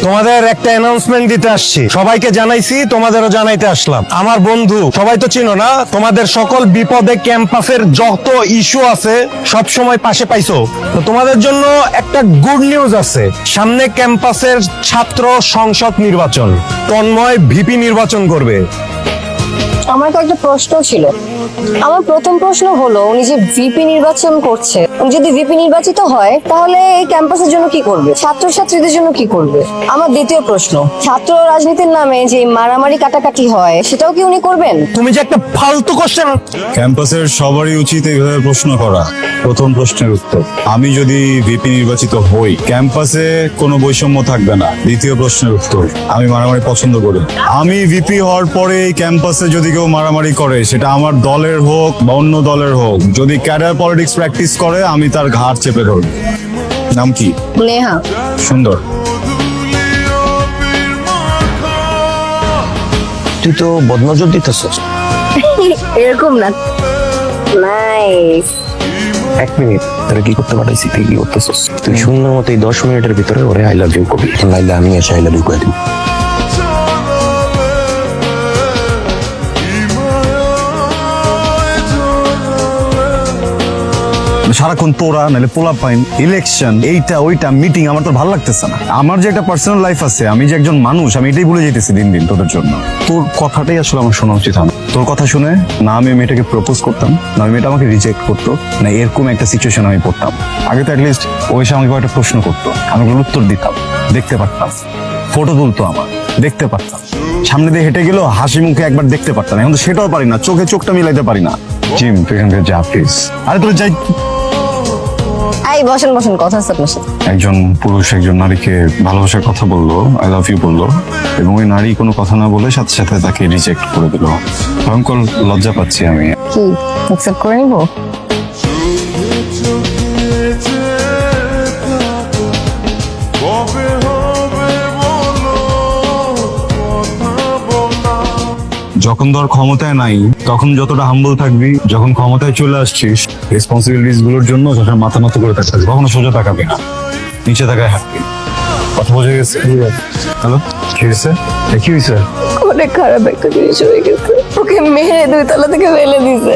তোমাদের একটা অ্যানাউন্সমেন্ট দিতে আসছি, সবাইকে জানাইছি, তোমাদেরও জানাইতে আসলাম। আমার বন্ধু সবাই তো চিনো না, তোমাদের সকল বিপদে ক্যাম্পাসের যত ইস্যু আছে সব সময় পাশে পাইছো। তো তোমাদের জন্য একটা গুড নিউজ আছে, সামনে ক্যাম্পাসের ছাত্র সংসদ নির্বাচন, তন্ময় ভিপি নির্বাচন করবে। আমার তো একটা প্রশ্ন ছিল। আমার প্রথম প্রশ্ন হলো, উনি যে ভিপি নির্বাচন করছে, উনি যদি ভিপি নির্বাচিত হয় তাহলে এই ক্যাম্পাসের জন্য কি করবে, ছাত্রছাত্রীদের জন্য কি করবে? আমার দ্বিতীয় প্রশ্ন, ছাত্র রাজনীতির নামে যে মারামারি কাটাকাটি হয় সেটাও কি উনি করবেন? তুমি যে একটা ফালতু কোশ্চেন। ক্যাম্পাসের সবারই উচিত এইভাবে প্রশ্ন করা। প্রথম প্রশ্নের উত্তর, আমি যদি ভিপি নির্বাচিত হই ক্যাম্পাসে কোনো বৈষম্য থাকবে না। দ্বিতীয় প্রশ্নের উত্তর, আমি মারামারি পছন্দ করি। আমি ভিপি হওয়ার পরে এই ক্যাম্পাসে যদি কেউ মারামারি করে, সেটা আমার দলের হোক বা অন্য দলের হোক, যদি ক্যাডার পলিটিক্স প্র্যাকটিস করে, আমি তার ঘাড় চেপে ধরব। নাম কি? নেহা। সুন্দর। তুই তো বদনজর দিতেছিস। এরকম না। নাইস। এক মিনিট, তোরা কি করতে পাঠাইছি? তুই কি করতেছিস? তুই শূন্য মতো এই 10 মিনিটের ভিতরে ওরে আই লাভ ইউ কবি, নাইলে আমি এসে আই লাভ ইউ করে দিব। সারাক্ষণ তোরা নাহলে পোলা পাইন, ইলেকশন, এইটা ওইটা মিটিং, আমার তো ভালো লাগতেছে না। আমার যে একটা পার্সোনাল লাইফ আছে, আমি যে একজন মানুষ, আমি এটাই ভুলে যেতেছি দিন দিন তোদের জন্য। তোর কথাটাই আসলে আমার শোনা উচিত না। তোর কথা শুনে না আমি মেয়েটাকে প্রপোজ করতাম, না ওই মেয়েটা আমাকে রিজেক্ট করতো, না এরকম একটা সিচুয়েশন আমি পড়তাম। আগে তো অ্যাটলিস্ট ও এসে আমাকে একটা প্রশ্ন করতো, আমি ওগুলোর উত্তর দিতাম, দেখতে পারতাম, ফটো তুলতো আমার, দেখতে পারতাম, সামনে দিয়ে হেঁটে গেলেও হাসি মুখে একবার দেখতে পারতাম। এখন তো সেটাও পারি না, চোখে চোখটা মিলাইতে পারি না। জিম, তুই এখান থেকে যা প্লিজ। আরে তোর যাই। এই বসেন বসেন, কথা আছে আপনার সাথে। একজন পুরুষ একজন নারীকে ভালোবাসার কথা বললো, আই লাভ ইউ বললো, এবং ওই নারী কোনো কথা না বলে সাথে সাথে তাকে রিজেক্ট করে দিল। ভয়ঙ্কর লজ্জা পাচ্ছি আমি। কি অ্যাকসেপ্ট করে নিব? যখন ধর ক্ষমতায় নাই তখন যতটা হাম্বল থাকবি, যখন ক্ষমতায় চলে আসছিস রেসপন্সিবিলিটিস গুলোর জন্য যখন মাথা নত করে থাকবি, কখনো সোজা তাকাবি না, নিচে তাকায় হাঁটবি। কথা বোঝা গেছে? হ্যালো, কি হয়েছে? কি হয়েছে? অনেক খারাপ একটা জিনিস হয়ে গেছে, ওকে মেরে 2 তলা থেকে ফেলে দিছে।